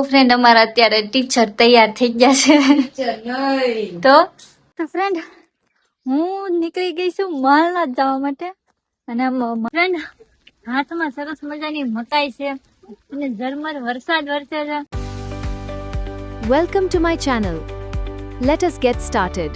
Friend અમારા અત્યારે teacher તૈયાર થઈ ગયા છે તો ફ્રેન્ડ હું નીકળી ગઈ છું માલનાથ જવા માટે અને ફ્રેન્ડ હાથમાં સરસ મજાની મકાઈ છે અને ઝરમર વરસાદ વરસે છે. Welcome to my channel. Let us get started.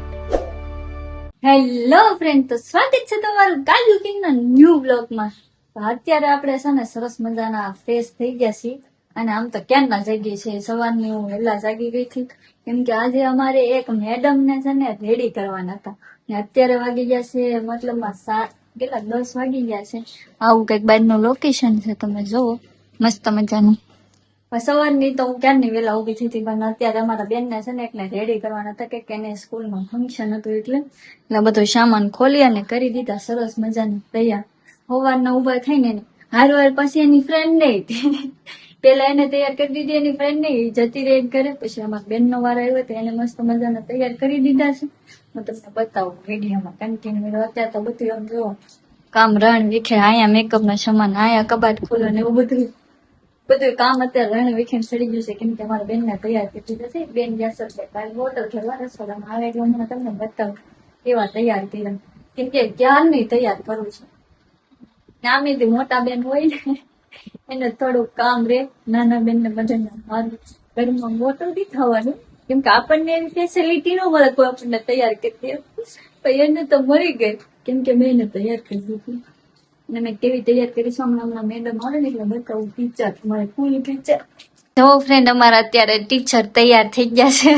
Hello friend, તો સ્વાગત છે તમારું કાલ કુકિંગના ન્યૂ બ્લોગમાં. તો અત્યારે આપણે છે ને સરસ મજાના ફ્રેશ થઈ ગયા છીએ અને આમ તો ક્યારના જાગી છે, સવારની હું વહેલા જાગી ગઈ હતી કેમ કે આજે અમારે એક મેડમ ને છે ને રેડી કરવાના હતા ને અત્યારે વાગી ગયા છે મતલબમાં 10 વાગી ગયા છે. આવું કઈક બહારનું લોકેશન છે, તમે જોવો મસ્ત મજાનું. સવારની તો હું ક્યારની વહેલા ઉભી થઈ હતી પણ અત્યારે અમારા બેન ને છે ને એકને રેડી કરવાના હતા કે એને સ્કૂલમાં ફંક્શન હતું એટલે બધું સામાન ખોલી અને કરી દીધા સરસ મજાની તૈયાર. સવારના ઉભા થઈને હારવાર પછી એની ફ્રેન્ડ નહીં પેલા એને તૈયાર કરી દીધી, એની ફ્રેન્ડ નહીં જતી રહી ઘરે. પછી અમારા બેન નો વાર આવ્યો તો એને મસ્ત મજાના તૈયાર કરી દીધા છે. હું તમને બતાવું વિડીયોમાં કન્ટિન્યુ. અત્યારે તો બધું આમ જોવો કામ રણ વિખે, અહીંયા મેકઅપ નો સામાન, અહીંયા કબાટ ખોલો ને એવું બધું કામ અત્યારે રણ વિખેન ચડી ગયું છે કેમ કે અમારા બેન ને તૈયાર કરી દીધા છે. બેન ગયા છે કાલે હોટલ ખેલવા રસોડામાં આવે એટલે હું તમને બતાવું એવા તૈયાર કર્યા કેમ કે ક્યારની તૈયાર કરું છું. આમેથી મોટા બેન હોય ને એને થોડુંક કામ રે, નાના બેન ને બધાને ઘરમાં મોટું બી થવાનું કેમ કે આપણને એવી ફેસિલિટી ન મળે કોઈ આપણને તૈયાર કરી દે, પણ એને તો મળી ગઈ કેમ કે મેં એને તૈયાર કરી દીધી. અને મેં કેવી તૈયાર કરી છું હમણાં મેડમ આવે ને એટલે બતાવું ટીચર મારે ફૂલ ટીચર. જો ફ્રેન્ડ અમારા અત્યારે ટીચર તૈયાર થઈ ગયા છે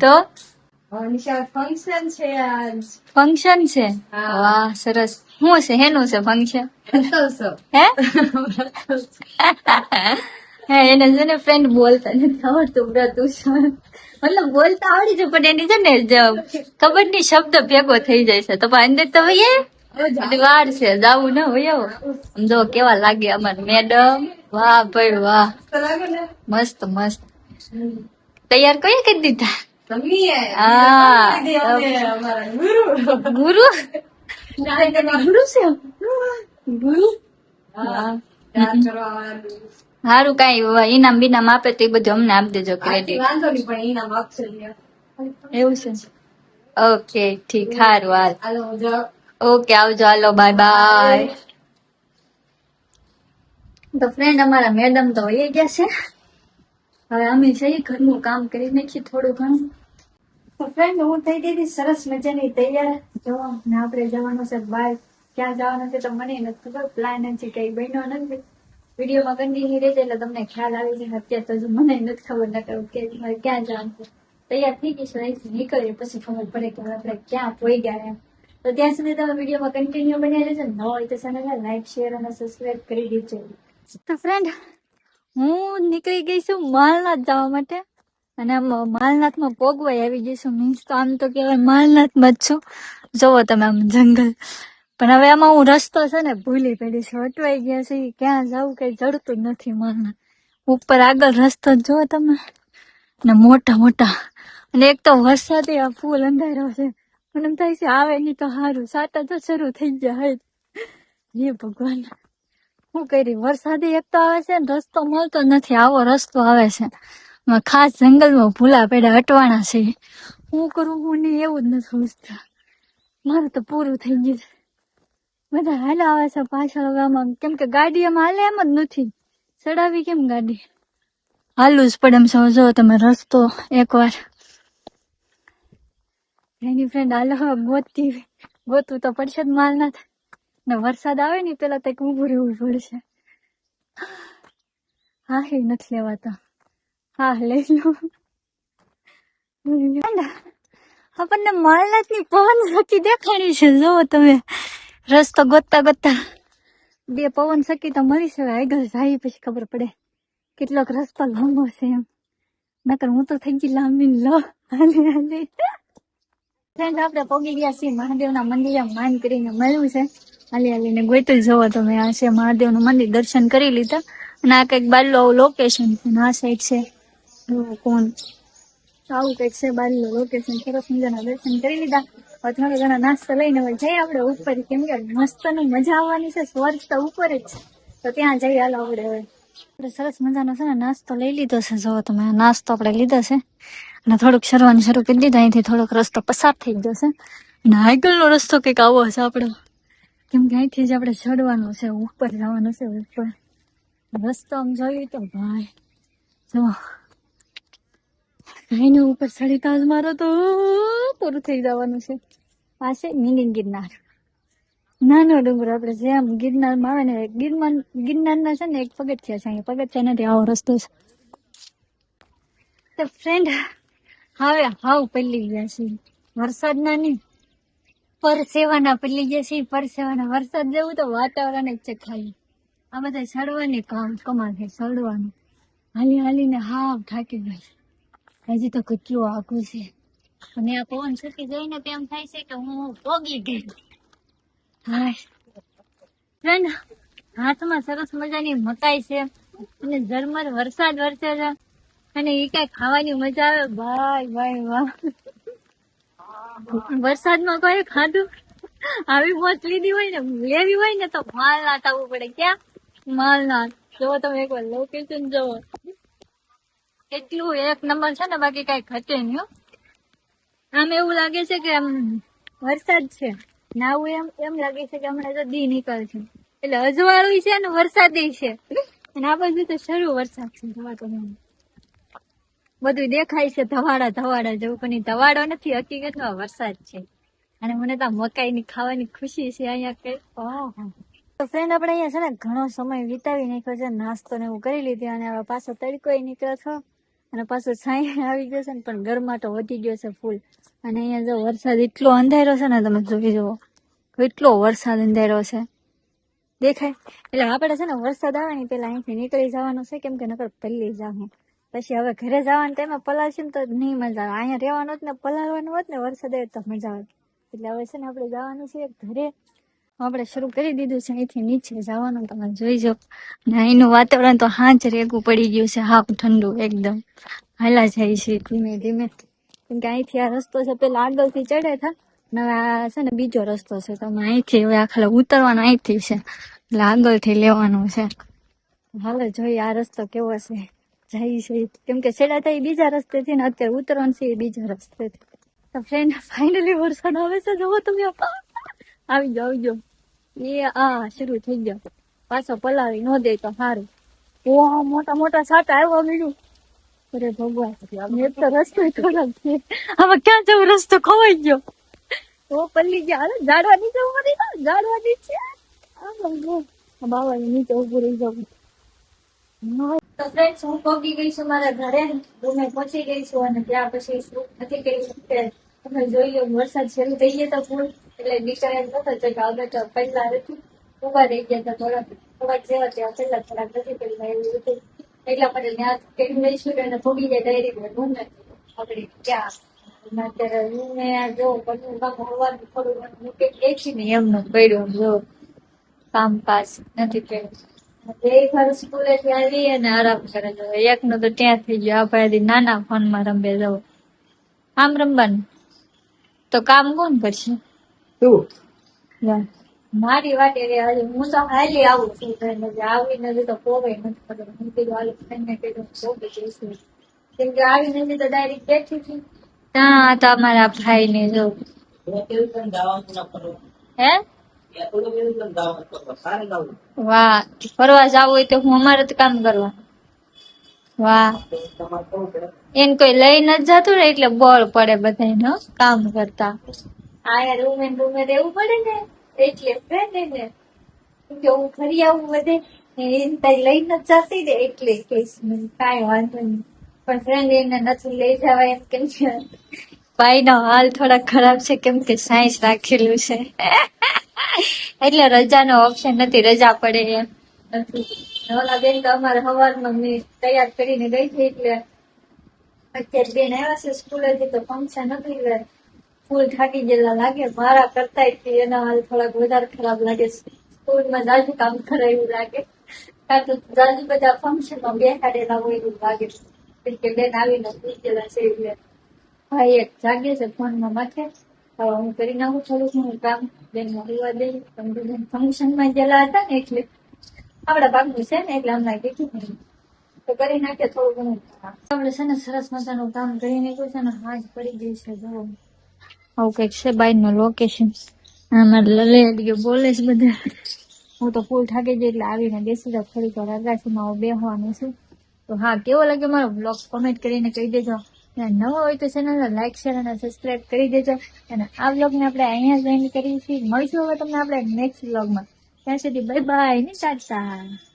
તો ફંક્શન છે આજ. ફંક્શન છે? વાહ સરસ. શું છે, હેનું છે ફંક્શન? હે એને છે ને ફ્રેન્ડ બોલતા નથી આવડતું, વ્રતું છે મતલબ બોલતા આવડી છે પણ એની છે ને ખબર ની શબ્દ ભેગો થઈ જાય છે તો અંદર તો ભાઈ વાર છે જાવું ને હોય. આમ જો કેવા લાગે અમાર મેડમ. વાહ ભાઈ વાહ, મસ્ત મસ્ત તૈયાર કરી દીધા. ગુરુ સારું, કઈ ઇનામ બીનામ આપે તો એ બધું અમને આપી દેજો ક્રેડિટ. એવું છે? ઓકે ઠીક, સારું હાલ. ઓકે આવજો, હાલો બાય બાય. તો ફ્રેન્ડ અમારા મેડમ તો વહી ગયા છે. હવે અમે જઈએ ઘરનું કામ કરી નાખીએ થોડું ઘણું. તો ફ્રેન્ડ હું થઈ ગઈ હતી સરસ મજાની તૈયાર. જો ને આપણે જવાનું છે બહાર. ક્યાં જવાનું છે તો મને નથી ખબર, પ્લાન નથી કઈ બન્યો નથી. વિડીયોમાં કન્ટિન્યુ રહેશે એટલે તમને ખ્યાલ આવી જાય. અત્યારે તો મને નથી ખબર ન કરું કે મારે ક્યાં જવાનું છે. તૈયાર થઈ ગઈ છે, અહીંથી નીકળીએ પછી ખબર પડે કે આપણે ક્યાં પોઈ ગયા એમ. તો ત્યાં સુધી તમે વિડીયોમાં કન્ટિન્યુ બન્યા રહેજો. ન હોય તો ચેનલને લાઈક શેર અને સબસ્ક્રાઇબ કરી દેજો. તો ફ્રેન્ડ હું નીકળી ગઈ છું માલનાથ જવા માટે અને માલનાથમાં પોગવાઈ આવી ગઈ છું. મીન્સ તો આમ તો કહેવાય માલનાથમાં જ છું. જોવો તમે આમ જંગલ, પણ હવે આમાં હું રસ્તો છે ને ભૂલી પડી છું, અટવાઈ ગયા છે. ક્યાં જવું કઈ જડતું જ નથી. માલનાથ ઉપર આગળ રસ્તો જોવો તમે ને મોટા મોટા, અને એક તો વરસાદે આ ફૂલ અંધારો છે. મને એમ થાય છે આવે નહીં તો સારું, સાટા તો શરૂ થઈ ગયા હે. હે ભગવાન શું કરી, વરસાદે એક તો આવે છે ને રસ્તો મળતો નથી. આવો રસ્તો આવે છે ખાસ જંગલમાં ભૂલા પડ્યા અટવાણા છે. હું કરું હું નહીં એવું જ નથી સમજતા. મારું તો પૂરું થઈ ગયું છે. બધા હાલા આવે છે પાછળ. હવે આમાં કેમ કે ગાડી એમાં હાલે એમ જ નથી, ચડાવી કેમ ગાડી, હાલવું જ પડે એમ છે. જો તમે રસ્તો એકવાર એની ફ્રેન્ડ હાલો ગોતવું તો પડશે જ માલનાથ ને. વરસાદ આવે ને પેલા તક ઉભું રહેવું પડશે. હા હે નથી લેવાતા. હા લઈ લો. આપણને માલનાથ ની પવન સખી દેખાણી છે. જોવો તમે રસ્તો ગોતતા ગોતતા 2 પવન સખી તો મળી છે. આગળ જાય પછી ખબર પડે કેટલોક રસ્તો લાંબો છે એમ. નકર હું તો થઈ ગઈ લાંબી લો હાલે હાલે. ફ્રેન્ડ આપણે પહોંચી ગયા છીએ મહાદેવના મંદિરે. માન કરીને મળ્યું છે. હાલી હાલીને ગોઈતું જોવો તમે. આ છે મહાદેવનું મંદિર, દર્શન કરી લીધા. અને આ કઈક બારલો લોકેશન છે. આ સાઈડ છે કોણ આવું કઈક છે બારલો લોકેશન. સરસ મજાના દર્શન કરી લીધા. હવે થોડા ઘણા નાસ્તો લઈને હવે જઈએ આપણે ઉપર કેમ કે મસ્ત ની મજા આવવાની છે. સ્વર્ગ તો ઉપર જ છે તો ત્યાં જઈએ. હાલો આપણે હવે આપણે સરસ મજાનો છે ને નાસ્તો લઈ લીધો છે. જો તમે નાસ્તો આપણે લીધો છે અને થોડુંક શરવાનું શરૂ કરી દીધું. અહીંથી થોડોક રસ્તો પસાર થઈ ગયો છે અને આગળનો રસ્તો કંઈક આવો છે આપણો, કેમ કે અહીંથી જ આપણે ચડવાનું છે, ઉપર જવાનું છે. ઉપર રસ્તો આમ જોયું તો ભાઈ જો અહીંને ઉપર ચડીતા જ મારો તો પૂરું થઈ જવાનું છે. આ છે મિની ગિરનાર, નાનો ડુંગર. આપણે જેમ ગિરનારમાં આવે ને ગિરનારના છે ને એક પગથિયા છે, અહીંયા પગથિયા નથી, આવો રસ્તો છે. તો ફ્રેન્ડ હવે હાવ પલ્લી ગયા છે વરસાદના નહીં, પરસેવાના પલ્લી ગયા છે. પરસેવાના વરસાદ જેવું તો વાતાવરણ જ છે ખાલી. આ બધા ચડવાની કમાલ છે, ચડવાનું હાલી હાલીને હાવ થાકી ગઈ. હજી તો કેટલું આઘું છે અને આ પવન છૂટી જઈને તેમ થાય છે કે હું પોગી ગઈ. હાય ફ્રેન્ડ, હાથમાં સરસ મજાની મકાઈ છે અને ઝરમર વરસાદ વરસે છે અને એ કઈ ખાવાની મજા આવે. ભાઈ ભાઈ વાહ, વરસાદમાં કોઈ ખાધું આવી મોજ લીધી હોય ને, લેવી હોય ને તો માલના થવું પડે. ક્યાં માલના? જોવો તમે એકવાર લોકેશન જોવો, એટલું એક નંબર છે ને, બાકી કઈ ઘટે નહીં હો. આમ એવું લાગે છે કે આમ વરસાદ છે, નાવું એમ લાગે છે કે હમણાં તો દી નીકળશે. એટલે અજવાળું છે ને વરસાદ છે, અને આ બાજુ તો શરૂ વરસાદ છે. જોવા તો બધું દેખાય છે ધવાડા ધવાડા જેવું, પણ એ ધવાડો નથી, હકીકતમાં વરસાદ છે. અને મને તો મકાઈ ની ખાવાની ખુશી છે અહીંયા કઈ. તો ફ્રેન્ડ, આપણે અહીંયા છે ને ઘણો સમય વિતાવી નાખ્યો છે, નાસ્તો ને એવું કરી લીધી અને હવે પાછો તડકો નીકળ્યો છો અને પાછો છાંય આવી ગયો છે ને, પણ ગરમા તો વધી ગયો છે ફૂલ. અને અહીંયા જો વરસાદ એટલો અંધારો છે ને, તમે જોઈ જુઓ કેટલો વરસાદ અંધારો છે, દેખાય. એટલે આપણે છે ને વરસાદ આવે ને પેલા અહીંથી નીકળી જવાનું છે, કેમ કે નકર પલ્લી જાઉં. પછી હવે ઘરે જવાનું ટાઈમે પલાળશે ને તો નહીં મજા આવે. અહીંયા રહેવાનું હોત ને પલાળવાનું હોત ને વરસાદ આવે તો મજા આવે. એટલે હવે છે ને આપણે જવાનું છે ઘરે. આપણે શરૂ કરી દીધું છે અહીંથી નીચે જવાનું, તમે જોઈ જાઓ. અને અહીંનું વાતાવરણ તો હાંચ રેગું પડી ગયું છે, હાવ ઠંડુ એકદમ. હાલા જાય છે ધીમે ધીમે, કેમ કે અહીંથી આ રસ્તો છે પેલા આગળથી ચડે હતા ને હવે આ છે ને બીજો રસ્તો છે. તમે અહીંથી હવે આખા ઉતરવાનું અહીંથી છે, એટલે આગળથી લેવાનું છે. હાલો જોઈએ આ રસ્તો કેવો છે, જાય છે. કેમ કે છેડા થાય બીજા રસ્તેથી ને અત્યારે ઉતરવાનું છે એ બીજા રસ્તેથી. તો ફ્રેન્ડ ફાઇનલી વરસાદ આવે છે, જોવો તમે. આવી જાઓ આવી જાઓ. એ આ શરૂ થઈ ગયો, પાછો પલાવી ન દે તો સારું. ઓહ મોટા મોટા સાટા આવ્યો બીજું. અરે ભગવાન, મેં તો રસ્તો ખરાબ છે. હવે ક્યાં જવું, રસ્તો ખવાઈ ગયો. ઓ પલ્લી ગયા. હાલો ઝાડવા નીચે ઉભો રહી જાવ, ઝાડવા નીચે. બાબા નીચે ઉભું રહી જાવ. તો ફ્રેન્ડ્સ, હું પહોંચી ગઈ છું મારા ઘરે, રૂમે પહોંચી ગઈ છું અને ત્યાં પછી શું નથી કરી શકતે. તમે જોઈ લો વરસાદ શરૂ થઈ ગયો તો ફૂલ, એટલે દીકરા એમ નતો કે આગળ તો પહેલા નથી ઉભા રહી ગયા હતા, થોડાક જેવા ત્યાં પહેલા થોડાક નથી કરી એવું હતું. એટલા માટે ત્યાં કેમ લઈશું અને ભોગી જાય ડાયરેક્ટ રૂમ આપણે ક્યાં અત્યારે રૂમે જો બધું કામ હોવાનું થોડું મૂકે એકી ને એમનું પડ્યું જો કામકાજ નથી કર્યું. એક વાર સ્કૂલે થી આવી અને આરામ કરે છે. એક નો તો ત્યાં થઈ ગયો, આ ભાઈ નાના ફોન માં રમે જવું. આમ રમવાનું તો કામ કોણ કરશે? મારી વાત એ હજી હું તો હાલી આવું છું, આવી નથી તો પોવાય નથી ખબર. હું કીધું હાલ ફ્રેન્ડ ને કીધું પોગી જઈશું, કેમ કે આવી નથી તો ડાયરેક્ટ બેઠી છું. ત્યાં તમારા ભાઈ ને જો હે વાહ, ફરવા જવું હોય તો હું અમારે તો કામ કરવા. વાહ, એને કોઈ લઈ નથી જતું ને એટલે બોર પડે બધાને કામ કરતા. આ રૂમે રહેવું પડે ને એટલે ફ્રેન્ડ ને કે હું ફરી આવું બધે લઈ નથી જતી ને એટલે કહીશ કાંઈ વાંધો નહીં. પણ ફ્રેન્ડ એને નથી લઈ જવાય એમ, કેમ કે ભાઈ નો હાલ થોડા ખરાબ છે, કેમ કે સાયન્સ રાખેલું છે એટલે રજાનો ઓપ્શન નથી, રજા પડે એમ નથી. ઓલા બેન તો અમારે સવારમાં મેં તૈયાર કરીને ગઈ હતી, એટલે અત્યારે બેન આવ્યા છે સ્કૂલેથી તો ફંક્શન હતું એટલે ફૂલ થાકી ગયેલા લાગે. મારા કરતા એના હાલ થોડાક વધારે ખરાબ લાગે. સ્કૂલમાં જાજુ કામ કરાયું લાગે, કારણ કે જાજુ બધા ફંક્શનમાં બેસાડેલા હોય એવું લાગે. કે બેન આવીને સુઈ ગયેલા છે એટલે ભાઈ એક જાગે છે ફોનમાં માથે. હવે હું કરી નાખું થોડુંક હું કામ બેન હોવા દઈ. ફંક્શન માં ગયેલા હતા ને એટલે આપડા ભાગનું છે ને એટલે હમણાં કીધું નહીં. તો કરી નાખીએ થોડું ઘણું. આપણે છે ને સરસ મજાનું કામ કરી નાખ્યું છે ને હાજ પડી ગઈ છે. જો આવું કઈક છે બાઈનું લોકેશન. અમારે લલેડીઓ બોલે છે બધા. હું તો ફૂલ થાકી ગઈ એટલે આવીને બેસી જાઉં થોડીક વાર અગાસીમાં હું બેસવાનું છું. તો હા, કેવો લાગ્યો મારો બ્લોગ કોમેન્ટ કરીને કહી દેજો. અને નવો હોય તો ચેનલને લાઈક શેર અને સબસ્ક્રાઇબ કરી દેજો. અને આ બ્લોગને આપણે અહીંયા જ એન્ડ કરીએ છીએ. મળશું હવે તમને આપણે નેક્સ્ટ બ્લોગમાં. ત્યાં સુધી બાય બાય ને ટાટા.